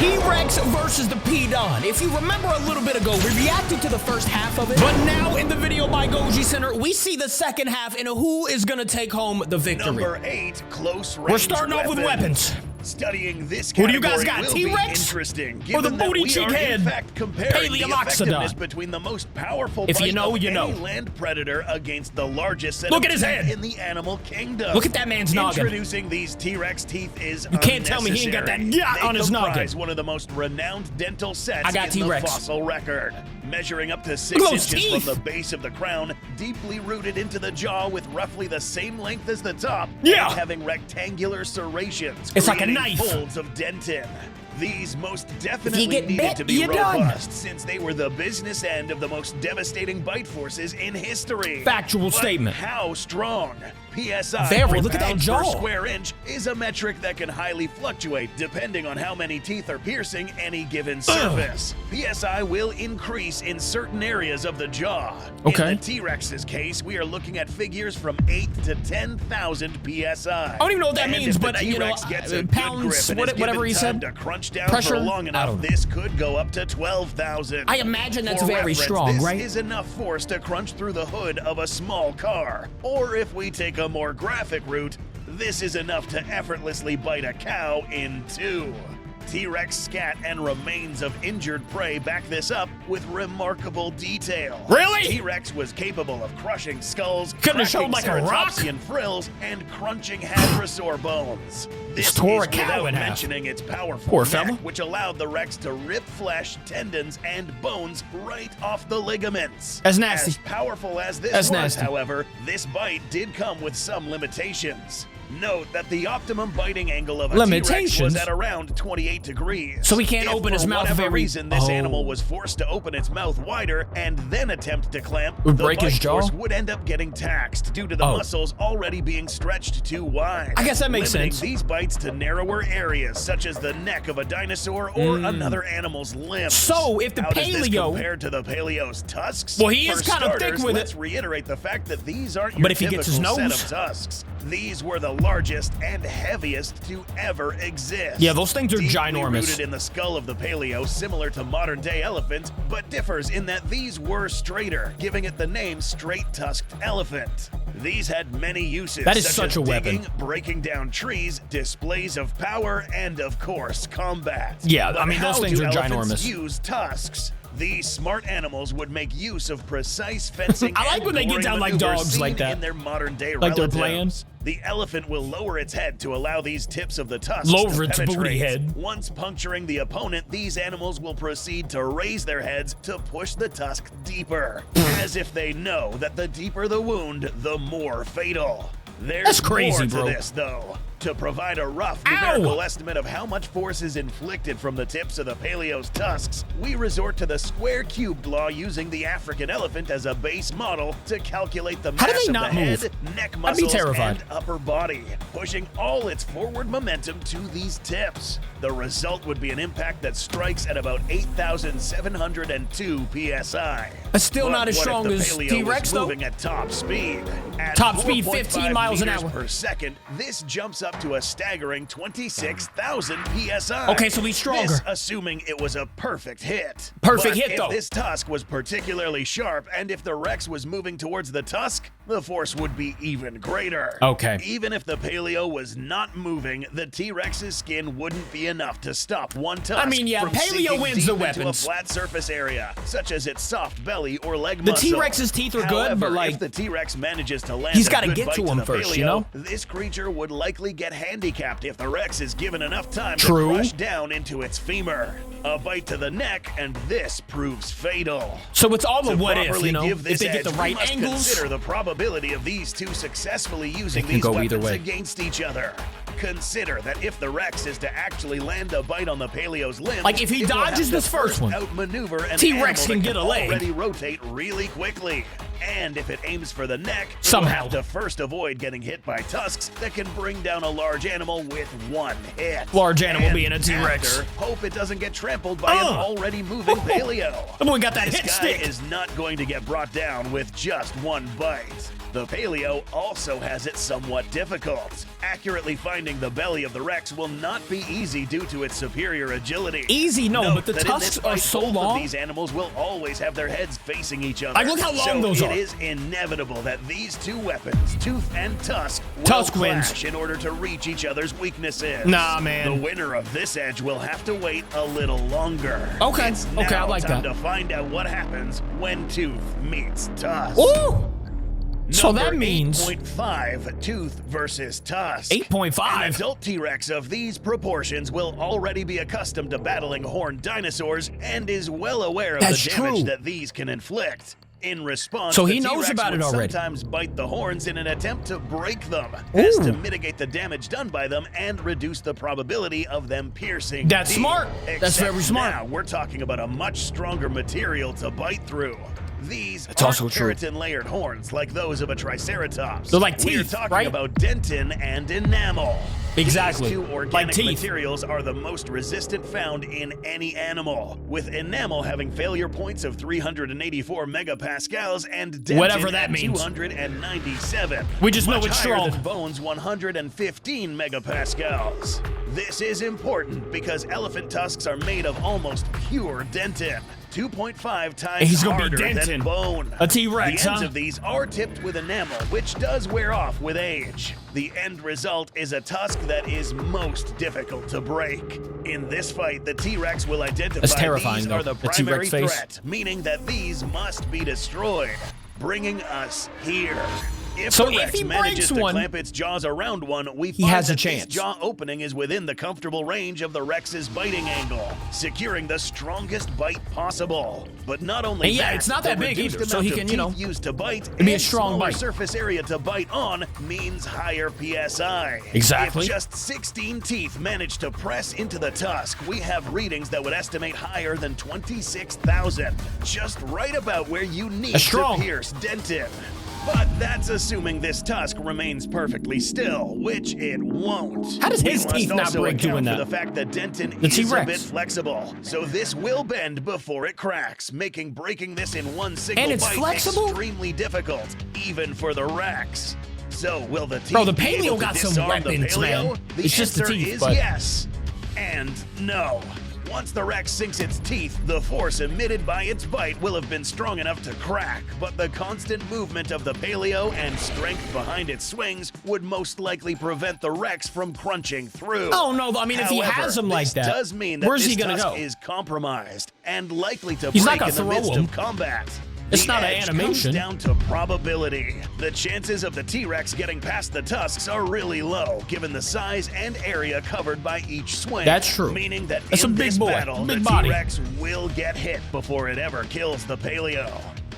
T-Rex versus the P-Don. If you remember a little bit ago, we reacted to the first half of it, but now in the video by Goji Center, we see the second half and who is gonna take home the victory. Number 8, close range. We're starting off with weapons. Studying this Who do you category guys got, will be T-Rex interesting, or the given that booty we cheek are head? in fact comparing the effectiveness PALAEOLOXODON. between the most powerful If you bite know, of you know. any land predator against the largest set Look of at his teeth head. in the animal kingdom. Look at that man's noggin. Introducing these T-Rex teeth is You can't tell me he ain't got that yacht on his noggin. They comprise one of the most renowned dental sets I got in the T-Rex. fossil record. Measuring up to 6 Look at those inches teeth. from the base of the crown, deeply rooted into the jaw with roughly the same length as the top, Yeah. and having rectangular serrations, It's like a creating knife. folds of dentin. These most definitely get needed bit, to be you're done. robust, since they were the business end of the most devastating bite forces in history. Factual But statement. how strong? PSI, Very. or Look at that pounds jaw. per square inch, is a metric that can highly fluctuate depending on how many teeth are piercing any given surface. PSI will increase in certain areas of the jaw. Okay. In the T-Rex's case, we are looking at figures from 8 to 10,000 PSI. I don't even know what that And means, if the but, you know, T-Rex gets a good pounds, grip and is whatever given he time said. to crunch down Pressure? for long I enough, don't know. this could go up to 12,000. I imagine that's For very reference, strong, this right? is enough force to crunch through the hood of a small car. Or if we take a more graphic route, this is enough to effortlessly bite a cow in two. T-Rex scat and remains of injured prey back this up with remarkable detail. Really? T-Rex was capable of crushing skulls, Couldn't have shown cracking like a rock? ceratopsian frills, and crunching hadrosaur bones. This tore is a cow without in half. mentioning its powerful Poor neck, fella. which allowed the Rex to rip flesh, tendons, and bones right off the ligaments. That's nasty. As powerful as this That's was, nasty. however, this bite did come with some limitations. Note that the optimum biting angle of a T-Rex Limitations? was at around 28 degrees. So he can't If open his for mouth whatever very- reason this Oh. animal was forced to open its mouth wider and then attempt to clamp, Would the break his bite jaw? force would end up getting taxed due to the Oh. muscles already being stretched too wide. I guess that makes limiting sense. these bites to narrower areas such as the neck of a dinosaur or another animal's limbs. So, if the How does this paleo- compare to the paleo's tusks? Well, he is For kinda thick starters, with it. let's reiterate the fact that these aren't your But if he gets his typical set nose? of tusks. These were the largest and heaviest to ever exist. Yeah, those things are Deeply ginormous. Rooted in the skull of the paleo, similar to modern-day elephants, but differs in that these were straighter, giving it the name straight-tusked elephant. These had many uses. That is such such as a weapon. digging, breaking down trees, displays of power, and of course, combat. Yeah, But I mean, those how things do are elephants ginormous. use tusks? These smart animals would make use of precise fencing. I like and when they get goring down like maneuvers dogs seen like that. in their modern-day Like they're relatives. playing. The elephant will lower its head to allow these tips of the tusks Lower to its booty penetrate. head. Once puncturing the opponent, these animals will proceed to raise their heads to push the tusk deeper, as if they know that the deeper the wound, the more fatal. There's That's crazy, more to bro. this, though. To provide a rough Ow! numerical estimate of how much force is inflicted from the tips of the paleo's tusks, we resort to the square-cubed law using the African elephant as a base model to calculate the How do mass they of not the head, move? neck I'd be muscles, terrified. and upper body, pushing all its forward momentum to these tips. The result would be an impact that strikes at about 8,702 psi. That's still But not as what if strong the as paleo T-Rex, was though? moving at top speed? At Top speed, 4.5 15 miles an meters hour. per second, this jumps up to a staggering 26,000 psi. Okay, so he's stronger. This assuming it was a perfect hit. Perfect But hit, if though. this tusk was particularly sharp, and if the Rex was moving towards the tusk, the force would be even greater. Okay. Even if the paleo was not moving, the T-Rex's skin wouldn't be enough to stop one tusk. I mean, yeah, from paleo sinking wins deep the into weapons. a flat surface area, such as its soft belly or leg The muscle. T-Rex's teeth are good, However, but, like, if the T-Rex manages to land he's a gotta good get bite to him the first, paleo, you know? this creature would likely get handicapped if the Rex is given enough time True. to crush down into its femur. A bite to the neck, and this proves fatal. So it's all the To what if, properly you know? give If this they get the edge, we right must angles. consider the probability of these two successfully using It can these go either weapons way. against each other. Consider that if the Rex is to actually land a bite on the paleo's limb, Like, if he it will dodges have to this first one, outmaneuver an T-Rex animal can that get a leg. already rotate really quickly. And if it aims for the neck, somehow it'll have to first avoid getting hit by tusks that can bring down a large animal with one hit. Large animal And being a T-Rex. after, hope it doesn't get trampled by an already moving paleo. The boy got that This hit guy stick. is not going to get brought down with just one bite. The paleo also has it somewhat difficult. Accurately finding the belly of the Rex will not be easy due to its superior agility. Easy, no, Note but the that in tusks this are fight, so both long. of these animals will always have their heads facing each other. Like, look how long those are. It is inevitable that these two weapons, Tooth and Tusk, will Tusk clash wins. in order to reach each other's weaknesses. Nah, man. The winner of this edge will have to wait a little longer. Okay, It's okay, I now like time that. to find out what happens when Tooth meets Tusk. Ooh! So Number that means 8.5, Tooth versus Tusk. 8.5. An adult T-Rex of these proportions will already be accustomed to battling horned dinosaurs and is well aware of That's the damage true. that these can inflict. In response, So the he knows T-Rex about it would already. sometimes bite the horns in an attempt to break them, as to Ooh. mitigate the damage done by them and reduce the probability of them piercing. That's deep. smart. That's Except very smart. Now we're talking about a much stronger material to bite through. These That's aren't also true. keratin-layered horns like those of a triceratops. They're like We're teeth, talking right? about dentin and enamel. Exactly. These two Like organic teeth. materials are the most resistant found in any animal, with enamel having failure points of 384 megapascals and dentin Whatever that at means. 297. We just know much it's higher strong. than bone's 115 megapascals. This is important because elephant tusks are made of almost pure dentin. 2.5 times He's gonna be harder dentin. than bone. A T-Rex, The ends huh? of these are tipped with enamel, which does wear off with age. The end result is a tusk that is most difficult to break. In this fight, the T-Rex will identify That's terrifying, these though, are the the primary T-Rex face. threat, meaning that these must be destroyed, bringing us here. If So the if Rex he manages breaks to one, clamp its jaws around one, we he find has a that chance. this jaw opening is within the comfortable range of the Rex's biting angle, securing the strongest bite possible. But not only And yeah, that, it's not the that big reduced either, so amount he of can, you know, teeth used to bite be a and strong smaller bite. surface area to bite on means higher PSI. Exactly. If just 16 teeth manage to press into the tusk, we have readings that would estimate higher than 26,000, just right about where you need That's to strong. pierce dentin. But that's assuming this tusk remains perfectly still, which it won't. How does We his must teeth not also break account doing for that? the fact that dentin The is a T-Rex. bit flexible, so this will bend before it cracks, making breaking this in one single And it's bite flexible? extremely difficult, even for the Rex. So will the teeth Bro, the be able paleo to got some disarm the weapons, paleo? man. The It's just the answer teeth, is but- yes and no. Once the Rex sinks its teeth, the force emitted by its bite will have been strong enough to crack, but the constant movement of the paleo and strength behind its swings would most likely prevent the Rex from crunching through. Oh, no, I mean, if he However, has them like this that, does mean that where's this he gonna tusk go? is compromised and likely to He's not break gonna in the throw midst him. of combat. It's The not an edge animation. comes down to probability. The chances of the T-Rex getting past the tusks are really low, given the size and area covered by each swing. That's true. Meaning that That's in a big this boy, battle, big the body. T-Rex will get hit before it ever kills the paleo.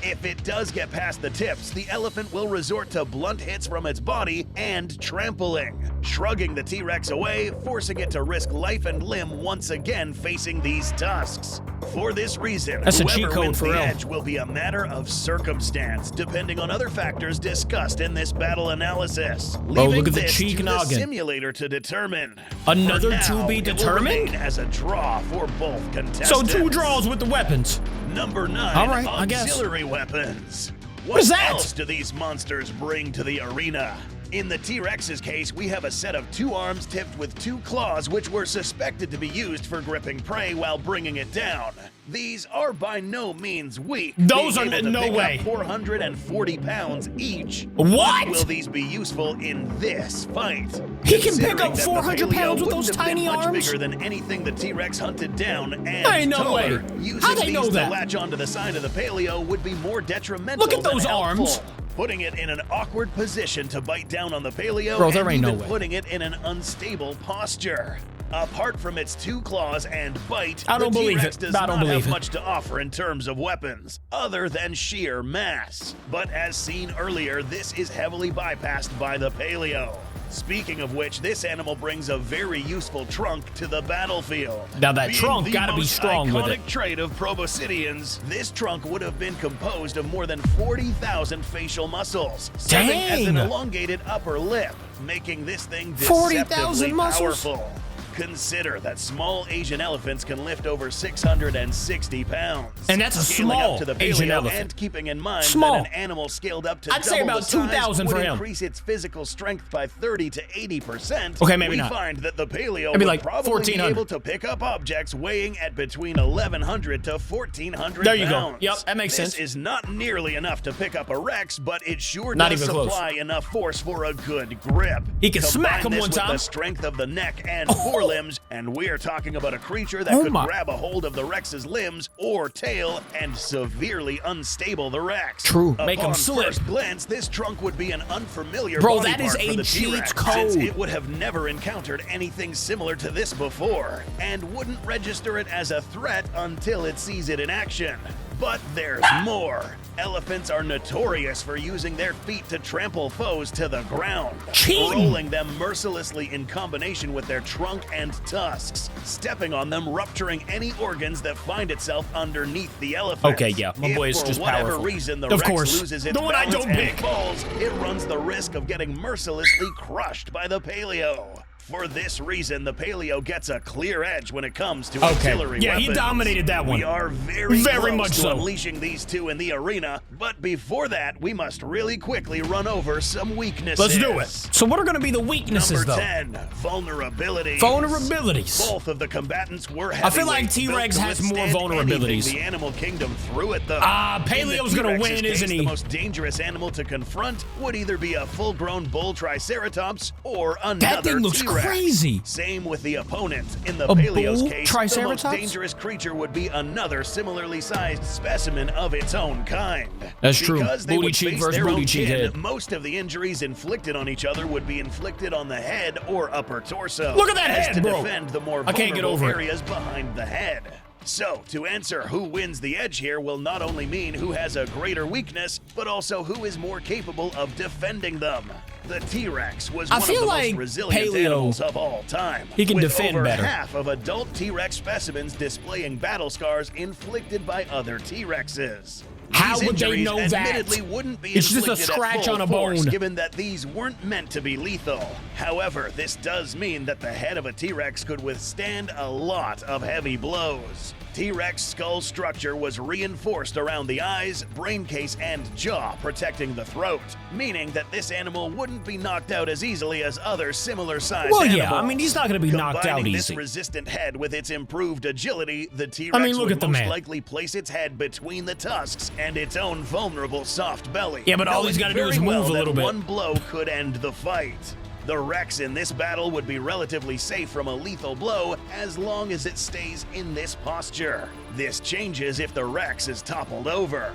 If it does get past the tips, the elephant will resort to blunt hits from its body and trampling, shrugging the T-Rex away, forcing it to risk life and limb once again facing these tusks. For this reason, That's a whoever cheat code wins for the real. edge will be a matter of circumstance, depending on other factors discussed in this battle analysis. Leaving look at the this cheek to the noggin. simulator to determine. Another For now, to be it will determined? remain as a draw for both contestants. So 2 draws with the weapons. Number 9, All right, I guess. auxiliary weapons. What is that? else do these monsters bring to the arena? In the T-Rex's case, we have a set of 2 arms tipped with 2 claws, which were suspected to be used for gripping prey while bringing it down. These are by no means weak. Those being are able to no pick up way. 440 pounds each. What? Will these be useful in this fight? He can pick Considering up that the 400 paleo pounds with wouldn't those have been tiny much arms? bigger than anything the T-Rex hunted down, and Ain't no taller, way. using How they these know to that? latch onto the side of the paleo would be more detrimental Look at than those helpful. arms. Putting it in an awkward position to bite down on the paleo, Bro, there and ain't no even way. putting it in an unstable posture. Apart from its 2 claws and bite, I don't the believe T-Rex it. does I don't not believe have it. much to offer in terms of weapons, other than sheer mass. But as seen earlier, this is heavily bypassed by the Paleo. Speaking of which, this animal brings a very useful trunk to the battlefield. Now that Being trunk the gotta be most strong with it. iconic trait of Proboscideans, this trunk would have been composed of more than 40,000 facial muscles, serving as an Dang. elongated upper lip, making this thing 40,000 deceptively muscles? powerful. Consider that small Asian elephants can lift over 660 pounds. And that's a Scaling small up to the Asian Paleo elephant. And keeping in mind Small. that an animal scaled up to I'd say double about the size 2,000 for would him. increase its physical strength by 30 to 80%. Okay, maybe we not. find that the Paleo Maybe would like probably be 1,400. able to pick up objects weighing at between 1,100 to 1,400 There you go. pounds. Yep, that makes sense. This is not nearly enough to pick up a Rex, but it sure Not does even close. supply enough force for a good grip. He can smack Combine him this one with time. the strength of the neck and forelimbs, and we're talking about a creature that Oh could my. grab a hold of the Rex's limbs or tail and severely unstable the Rex. True. Make him Upon slip. first glance, this trunk would be an unfamiliar Bro, body that is part for a the cheat T-Rex, code. since it would have never encountered anything similar to this before, and wouldn't register it as a threat until it sees it in action. But there's more. Elephants are notorious for using their feet to trample foes to the ground, Cheating. rolling them mercilessly in combination with their trunk and tusks, stepping on them, rupturing any organs that find itself underneath the elephant. Okay, yeah, my boy is If just for whatever powerful. reason the Of Rex course. loses its The one I balance don't and pick. falls, it runs the risk of getting mercilessly crushed by the Paleo. For this reason, the Paleo gets a clear edge when it comes to artillery Yeah, weapons. he dominated that one. We are very close much to so. unleashing these two in the arena, but before that, we must really quickly run over some weaknesses. Let's do it. So what are going to be the weaknesses, Number though? 10, vulnerabilities. Vulnerabilities. Both of the combatants were I feel like heavyweights built T-Rex to has more withstand vulnerabilities. anything the animal kingdom threw at them. Paleo's In the gonna T-Rex's win, case, isn't he? The most dangerous animal to confront would either be a full-grown bull triceratops or another That thing looks T-Rex. crazy. Same with the opponent. In the A Paleo's bull case, the triceratops? most dangerous creature would be another similarly sized specimen of its own kind. That's true. Because they Booty would cheek face versus their booty own cheek kin, head. most of the injuries inflicted on each other would be inflicted on the head or upper torso. Look at that as head, to bro. defend the more I can't get vulnerable over it. areas behind the head. So, to answer who wins the edge here will not only mean who has a greater weakness, but also who is more capable of defending them. The T-Rex was I one feel of the like most resilient Paleo, animals of all time. he can with defend over better. half of adult T-Rex specimens displaying battle scars inflicted by other T-Rexes. How These would they injuries know that? admittedly wouldn't be It's just a inflicted at scratch full on a force, bone. given that these weren't meant to be lethal. However, this does mean that the head of a T-Rex could withstand a lot of heavy blows. T-Rex skull structure was reinforced around the eyes, brain case, and jaw, protecting the throat, meaning that this animal wouldn't be knocked out as easily as other similar-sized Well, animals. yeah, I mean, he's not going to be knocked out Combining easy. this resistant head with its improved agility, the T-Rex I mean, look would at the most man. likely place its head between the tusks and its own vulnerable soft belly. Yeah, but all knowing he's gotta do very is move well a that little bit. One blow could end the fight. The Rex in this battle would be relatively safe from a lethal blow as long as it stays in this posture. This changes if the Rex is toppled over.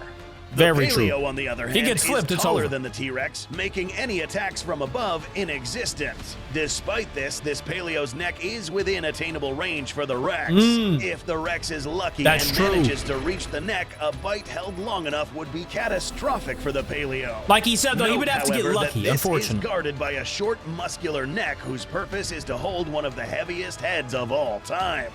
The Very true. Paleo, on the other hand, He gets flipped, is it's taller over. than the T-Rex, making any attacks from above inexistent. Despite this Paleo's neck is within attainable range for the Rex. If the Rex is lucky That's and true. manages to reach the neck, a bite held long enough would be catastrophic for the Paleo. Like he said, though, he Note, would have to get however, that lucky, this unfortunately. is guarded by a short, muscular neck whose purpose is to hold one of the heaviest heads of all time.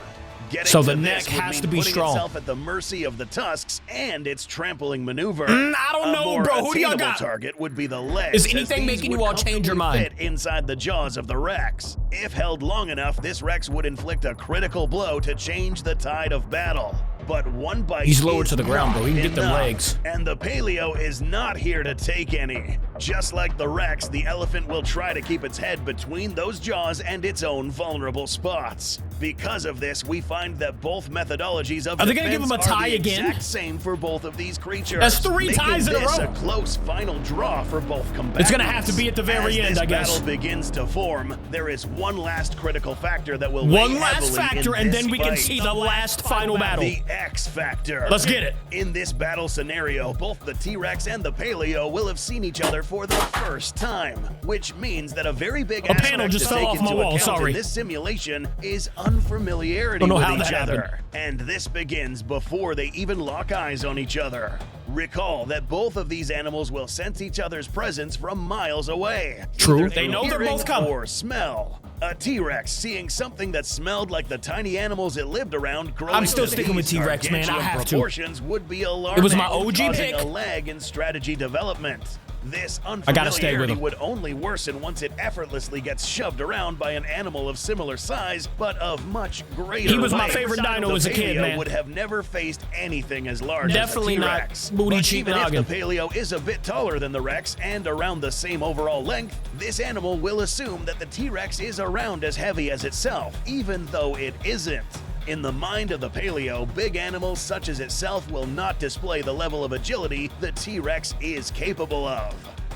Getting So to the neck this would has mean to be putting strong. itself at the mercy of the tusks and its trampling maneuver. I don't A know, more bro. Who do y'all attainable got? target would be the legs. Is as anything these making would you all change your comfortably mind? fit inside the jaws of the Rex. If held long enough, this Rex would inflict a critical blow to change the tide of battle. But one bite He's lower is to the ground, bro. He can not get them enough. legs. And the Paleo is not here to take any. Just like the Rex, the elephant will try to keep its head between those jaws and its own vulnerable spots. Because of this, we find that both methodologies of Are they gonna give defense him a are tie the again? exact same for both of these creatures. That's 3 making ties in a this row. a close final draw for both combatants. It's gonna have to be at the very As end, this I guess. battle begins to form, there is one last critical factor that will One weigh last heavily factor, in and this then we can fight. see the last final battle. The X factor. Let's get it. In this battle scenario, both the T-Rex and the Paleo will have seen each other for the first time, which means that a very big A aspect panel just to fell take off into my wall, account sorry. in this simulation is unfamiliarity Don't know with how each that other. happened. And this begins before they even lock eyes on each other. Recall that both of these animals will sense each other's presence from miles away. True. either They through know they're hearing both coming. or smell. A T-Rex seeing something that smelled like the tiny animals it lived around growing I'm still to sticking with these T-Rex, man. I gargantuan have to. proportions would be alarming. It was my OG causing pick. a lag in strategy development. This I gotta stay with unfamiliarity him. would only worsen once it effortlessly gets shoved around by an animal of similar size, but of much greater He was my weight. favorite dino The as a kid, Paleo man. would have never faced anything as large Definitely as a not T-Rex. booty But cheek even noggin. if the Paleo is a bit taller than the Rex and around the same overall length, this animal will assume that the T-Rex is around as heavy as itself, even though it isn't. In the mind of the Paleo, big animals such as itself will not display the level of agility the T-Rex is capable of.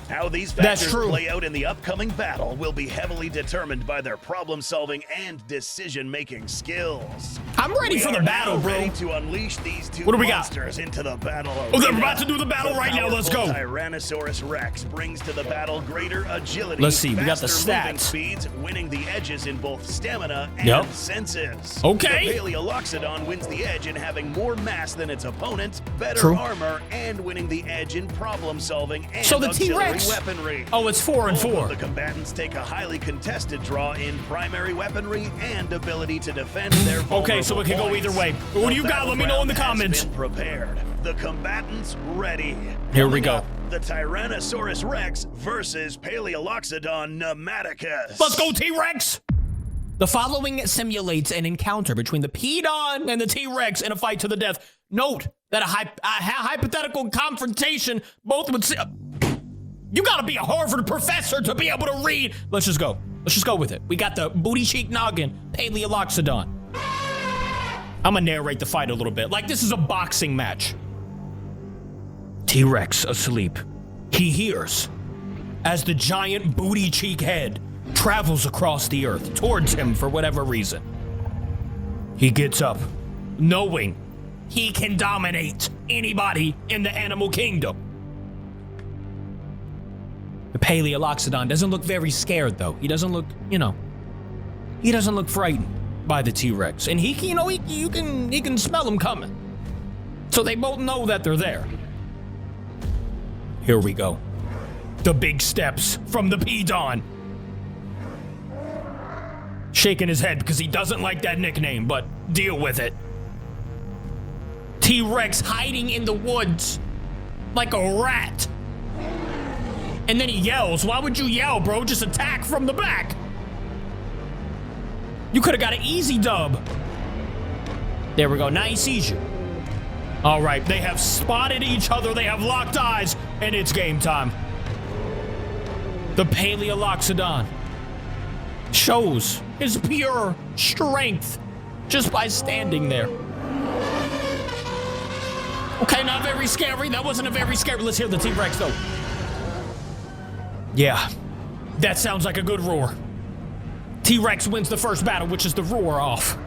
How these That's factors true. play out in the upcoming battle will be heavily determined by their problem-solving and decision-making skills. I'm ready for the battle, bro. Ready to unleash these two What do we got? monsters into the battle. Oh, they're arena. about to do the battle right now. Let's go. The Tyrannosaurus Rex brings to the battle greater agility. Let's see, we got the faster moving stats. speeds, winning the edges in both stamina and Yep. senses. Okay. The PALAEOLOXODON wins the edge in having more mass than its opponent, better True. armor, and winning the edge in problem-solving and So the auxiliary T-Rex. weaponry. Oh, it's 4 and Both of 4. the combatants take a highly contested draw in primary weaponry and ability to defend their Okay, so it can go points. either way. What do you got? Let me know in the battleground has comments. been prepared. The combatants ready. Here we Coming go. up, the Tyrannosaurus Rex versus PALAEOLOXODON Pneumaticus. Let's go, T-Rex! The following simulates an encounter between the Pedon and the T-Rex in a fight to the death. Note that a hypothetical confrontation both would see... You gotta be a Harvard professor to be able to read. Let's just go. Let's just go with it. We got the booty cheek noggin, PALAEOLOXODON. I'm gonna narrate the fight a little bit. Like this is a boxing match. T-Rex asleep. He hears as the giant booty cheek head travels across the earth towards him for whatever reason. He gets up, knowing he can dominate anybody in the animal kingdom. The PALAEOLOXODON doesn't look very scared, though. He doesn't look, he doesn't look frightened by the T-Rex. And he can smell him coming. So they both know that they're there. Here we go. The big steps from the Pedon. Shaking his head because he doesn't like that nickname, but deal with it. T-Rex hiding in the woods like a rat. And then he yells. Why would you yell, bro? Just attack from the back. You could have got an easy dub. There we go. Now he sees you. All right, they have spotted each other. They have locked eyes, and it's game time. The PALAEOLOXODON shows his pure strength just by standing there. Okay, not very scary. That wasn't a very scary. Let's hear the T-Rex, though. Yeah, that sounds like a good roar. T-Rex wins the first battle, which is the roar off.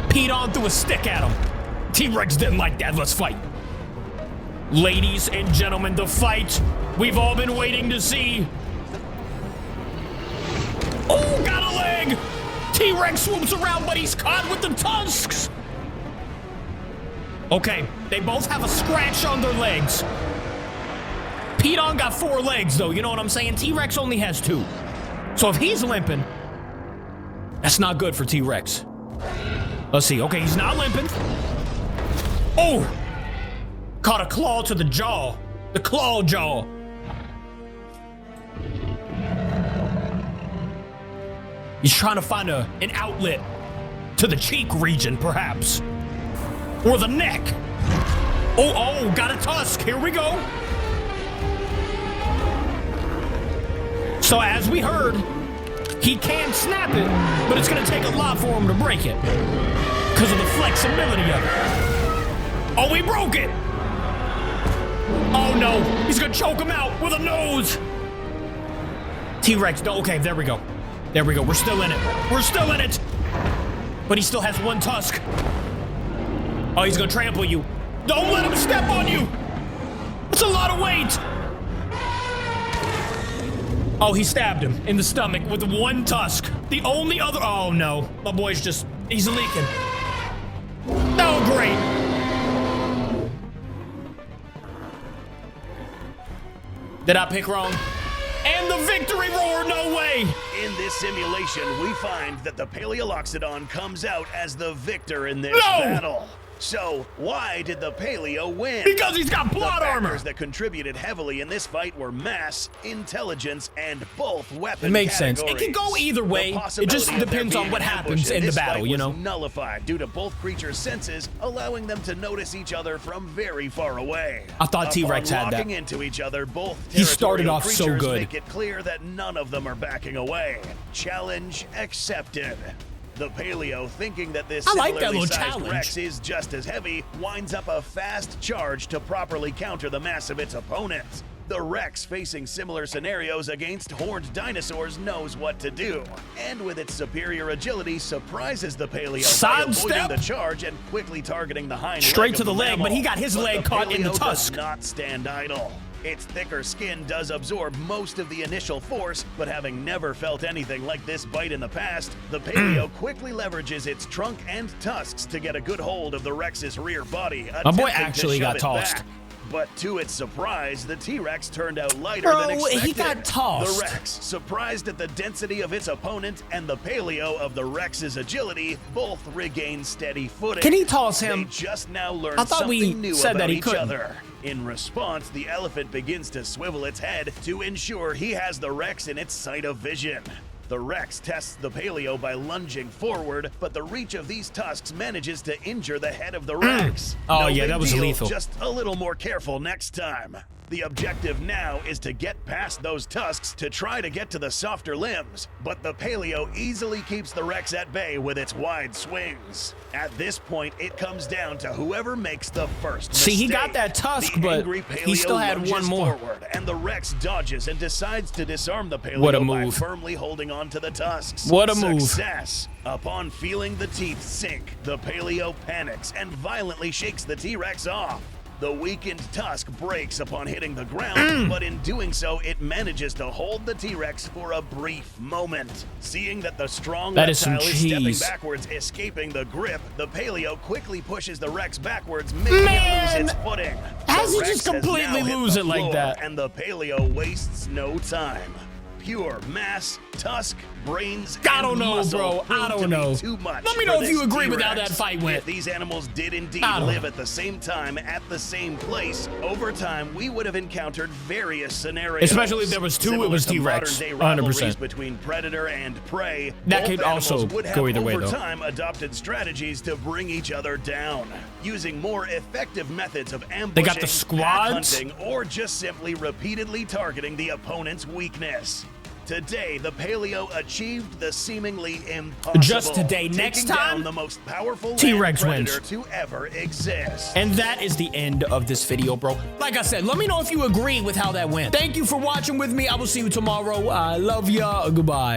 Pedon threw a stick at him. T-Rex didn't like that. Let's fight. Ladies and gentlemen, the fight we've all been waiting to see. Oh, got a leg! T-Rex swoops around, but he's caught with the tusks. Okay, they both have a scratch on their legs. Pedon got 4 legs, though. You know what I'm saying? T-Rex only has 2. So if he's limping, that's not good for T-Rex. Let's see. Okay, he's not limping. Oh! Caught a claw to the jaw. The claw jaw. He's trying to find an outlet to the cheek region, perhaps. Or the neck. Oh, got a tusk. Here we go. So as we heard, he can snap it, but it's going to take a lot for him to break it because of the flexibility of it. Oh, he broke it. Oh, no. He's going to choke him out with a nose. T-Rex. Okay, there we go. There we go. We're still in it. We're still in it. But he still has 1 tusk. Oh, he's going to trample you. Don't let him step on you. a lot of weight. Oh, he stabbed him in the stomach with one tusk. The only other, oh no, my boy's just, he's leaking. Oh, great. Did I pick wrong? And the victory roar, no way! In this simulation, we find that the PALAEOLOXODON comes out as the victor in this battle. So, why did the Paleo win? Because he's got plot armor! The factors that contributed heavily in this fight were mass, intelligence, and both weapon It makes sense. categories. It can go either way. It just depends on what happens in the battle, you know? Nullified due to both creatures' senses, allowing them to notice each other from very far away. I thought T-Rex had that. Locking into each other, both He started territorial off so creatures good. make it clear that none of them are backing away. Challenge accepted. The Paleo, thinking that this like that similarly little sized challenge. Rex is just as heavy, winds up a fast charge to properly counter the mass of its opponent. The Rex, facing similar scenarios against horned dinosaurs, knows what to do, and with its superior agility, surprises the Paleo by avoiding Sidestep. the charge and quickly targeting the hind Straight leg to of the leg, mammal. but he got his leg caught in the Paleo tusk. does not stand idle. Its thicker skin does absorb most of the initial force, but having never felt anything like this bite in the past, the Paleo quickly leverages its trunk and tusks to get a good hold of the Rex's rear body. My boy attempting to actually shove got it tossed. back. But to its surprise, the T-Rex turned out lighter Bro, than expected. he got tossed. The Rex, surprised at the density of its opponent and the Paleo of the Rex's agility, both regained steady footing. Can he toss him? They just now learned I thought something we new said about that he each couldn't. other. In response, the elephant begins to swivel its head to ensure he has the Rex in its sight of vision. The Rex tests the Paleo by lunging forward, but the reach of these tusks manages to injure the head of the Rex. Oh, No yeah, big that was deal, lethal. Just a little more careful next time. The objective now is to get past those tusks to try to get to the softer limbs, but the Paleo easily keeps the Rex at bay with its wide swings. At this point, it comes down to whoever makes the first mistake. See, he got that tusk, The but angry he Paleo still had one lunges more. forward, and the Rex dodges and decides to disarm the Paleo What a by move. firmly holding on to the tusks. What a move. Success. Upon feeling the teeth sink, the Paleo panics and violently shakes the T-Rex off. The weakened tusk breaks upon hitting the ground, but in doing so, it manages to hold the T-Rex for a brief moment. Seeing that the strong That is some reptile is stepping cheese. backwards, escaping the grip, the Paleo quickly pushes the Rex backwards, making it Man! lose its footing. How's The he Rex just has completely now hit lose the it like floor, that? And the Paleo wastes no time. Pure mass, tusk, brains, I don't and know, muscle bro. I proved don't to be know. too much Let me for know if this you agree with how T-Rex. that fight went. If these animals did indeed I don't live know. at the same time, at the same place, over time, we would have encountered various scenarios. Especially if there was two, it Similar was to T-Rex, modern-day 100%. rivalries between predator and prey. That both could also animals would have go either way, over though. time adopted strategies to bring each other down, using more effective methods of ambushing, got the squads? hunting, or just simply repeatedly targeting the opponent's weakness. Today, the Paleo achieved the seemingly impossible. Just today. taking Next down time, the most powerful T-Rex land predator wins. to ever exist. And that is the end of this video, bro. Like I said, let me know if you agree with how that went. Thank you for watching with me. I will see you tomorrow. I love ya. Goodbye.